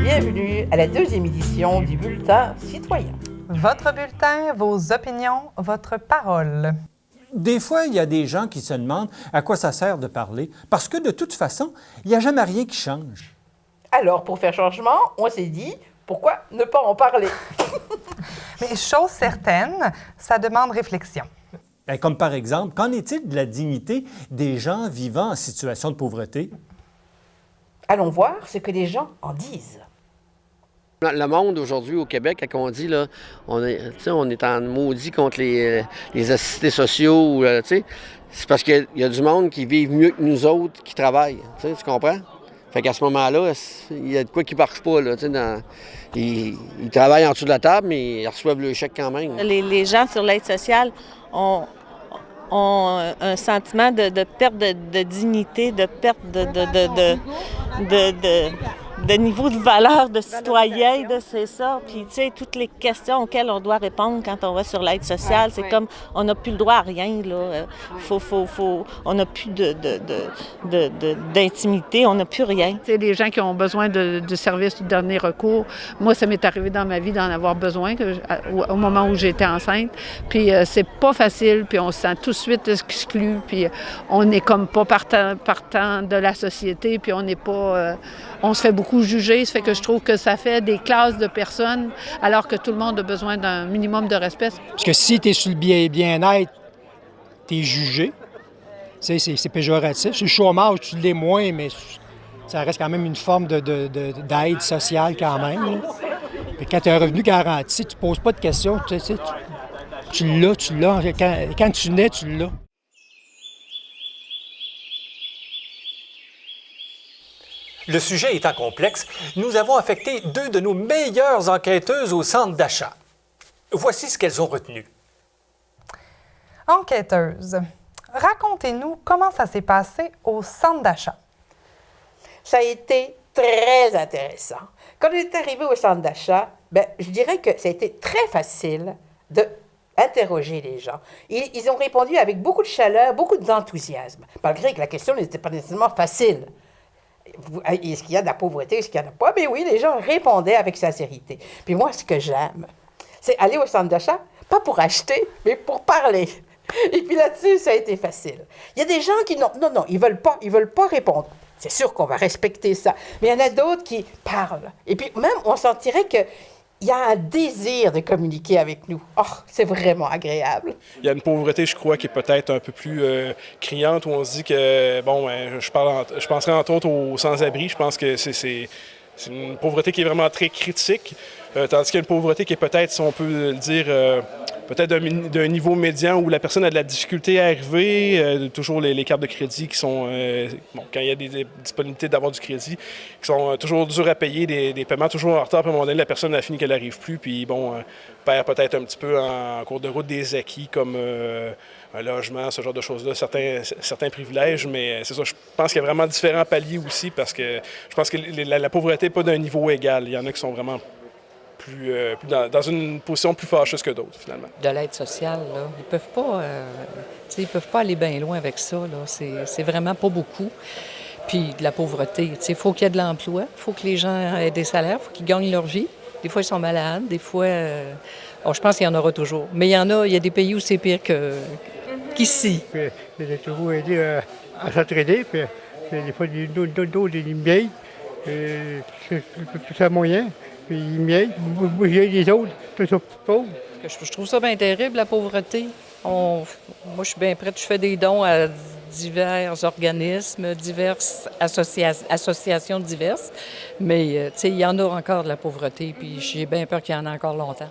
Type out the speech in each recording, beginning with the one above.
Bienvenue à la deuxième édition du Bulletin citoyen. Votre bulletin, vos opinions, votre parole. Des fois, il y a des gens qui se demandent à quoi ça sert de parler, parce que de toute façon, il n'y a jamais rien qui change. Alors, pour faire changement, on s'est dit, pourquoi ne pas en parler? Mais chose certaine, ça demande réflexion. Bien, comme par exemple, qu'en est-il de la dignité des gens vivant en situation de pauvreté? Allons voir ce que les gens en disent. Le monde aujourd'hui au Québec, quand on dit là, on est en maudit contre les assistés sociaux, c'est parce qu'il y a du monde qui vit mieux que nous autres qui travaillent. Tu comprends? Fait qu'à ce moment-là, il y a de quoi qui ne marche pas. Là, ils travaillent en dessous de la table, mais ils reçoivent le chèque quand même. Les gens sur l'aide sociale ont un sentiment de perte de dignité, de perte de niveau de valeur de citoyen, c'est ça. Puis, tu sais, toutes les questions auxquelles on doit répondre quand on va sur l'aide sociale, c'est comme on n'a plus le droit à rien, là. On n'a plus d'intimité, on n'a plus rien. C'est les gens qui ont besoin de services de dernier recours. Moi, ça m'est arrivé dans ma vie d'en avoir besoin au moment où j'étais enceinte. Puis, c'est pas facile, puis on se sent tout de suite exclu, puis on n'est comme pas partant de la société, puis on n'est pas... on se fait beaucoup juger, ça fait que je trouve que ça fait des classes de personnes alors que tout le monde a besoin d'un minimum de respect. Parce que si tu es sur le bien-être, tu es jugé. Tu sais, c'est péjoratif. Sur le chômage, tu l'es moins, mais ça reste quand même une forme d'aide sociale quand même. Là. Puis quand tu as un revenu garanti, tu ne poses pas de questions. Tu l'as. Quand tu nais, tu l'as. Le sujet étant complexe, nous avons affecté deux de nos meilleures enquêteuses au centre d'achat. Voici ce qu'elles ont retenu. Enquêteuse, racontez-nous comment ça s'est passé au centre d'achat. Ça a été très intéressant. Quand on est arrivé au centre d'achat, je dirais que ça a été très facile d'interroger les gens. Ils ont répondu avec beaucoup de chaleur, beaucoup d'enthousiasme, malgré que la question n'était pas nécessairement facile. Est-ce qu'il y a de la pauvreté, est-ce qu'il n'y en a pas? Mais oui, les gens répondaient avec sincérité. Puis moi, ce que j'aime, c'est aller au centre d'achat, pas pour acheter, mais pour parler. Et puis là-dessus, ça a été facile. Il y a des gens qui non, ils veulent pas répondre. C'est sûr qu'on va respecter ça. Mais il y en a d'autres qui parlent. Et puis même, on sentirait que il y a un désir de communiquer avec nous. Oh, c'est vraiment agréable. Il y a une pauvreté, je crois, qui est peut-être un peu plus criante, où on se dit que, je penserais entre autres aux sans-abri. Je pense que c'est une pauvreté qui est vraiment très critique, tandis qu'il y a une pauvreté qui est peut-être, si on peut le dire, peut-être d'un niveau médian où la personne a de la difficulté à arriver, toujours les cartes de crédit qui sont, quand il y a des disponibilités d'avoir du crédit, qui sont toujours dures à payer, des paiements toujours en retard, puis à un moment donné, la personne a fini qu'elle n'arrive plus, puis perd peut-être un petit peu en cours de route des acquis, comme un logement, ce genre de choses-là, certains privilèges, mais c'est ça, je pense qu'il y a vraiment différents paliers aussi, parce que je pense que la pauvreté n'est pas d'un niveau égal. Il y en a qui sont vraiment dans une position plus fâcheuse que d'autres, finalement. De l'aide sociale, là, ils peuvent pas aller bien loin avec ça. Là. C'est vraiment pas beaucoup. Puis de la pauvreté, il faut qu'il y ait de l'emploi, il faut que les gens aient des salaires, il faut qu'ils gagnent leur vie. Des fois, ils sont malades, des fois... je pense qu'il y en aura toujours. Mais il y a des pays où c'est pire qu'ici. Il a toujours aidé à s'entraider, puis des fois, d'autres, ils me vieillent, c'est un moyen. Puis ils m'aident, j'ai les autres, tout ça pauvre. Je trouve ça bien terrible, la pauvreté. Moi, je suis bien prête, je fais des dons à divers organismes, diverses associations diverses. Mais, il y en a encore de la pauvreté, puis j'ai bien peur qu'il y en ait encore longtemps.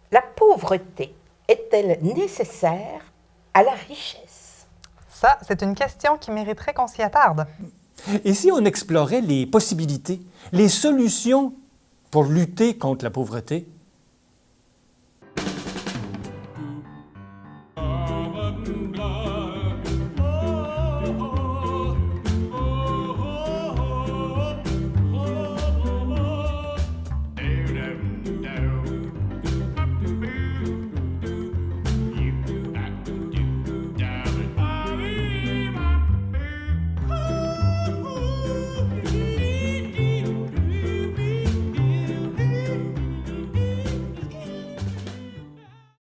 La pauvreté est-elle nécessaire à la richesse? Ça, c'est une question qui mériterait qu'on s'y attarde. Et si on explorait les possibilités, les solutions pour lutter contre la pauvreté?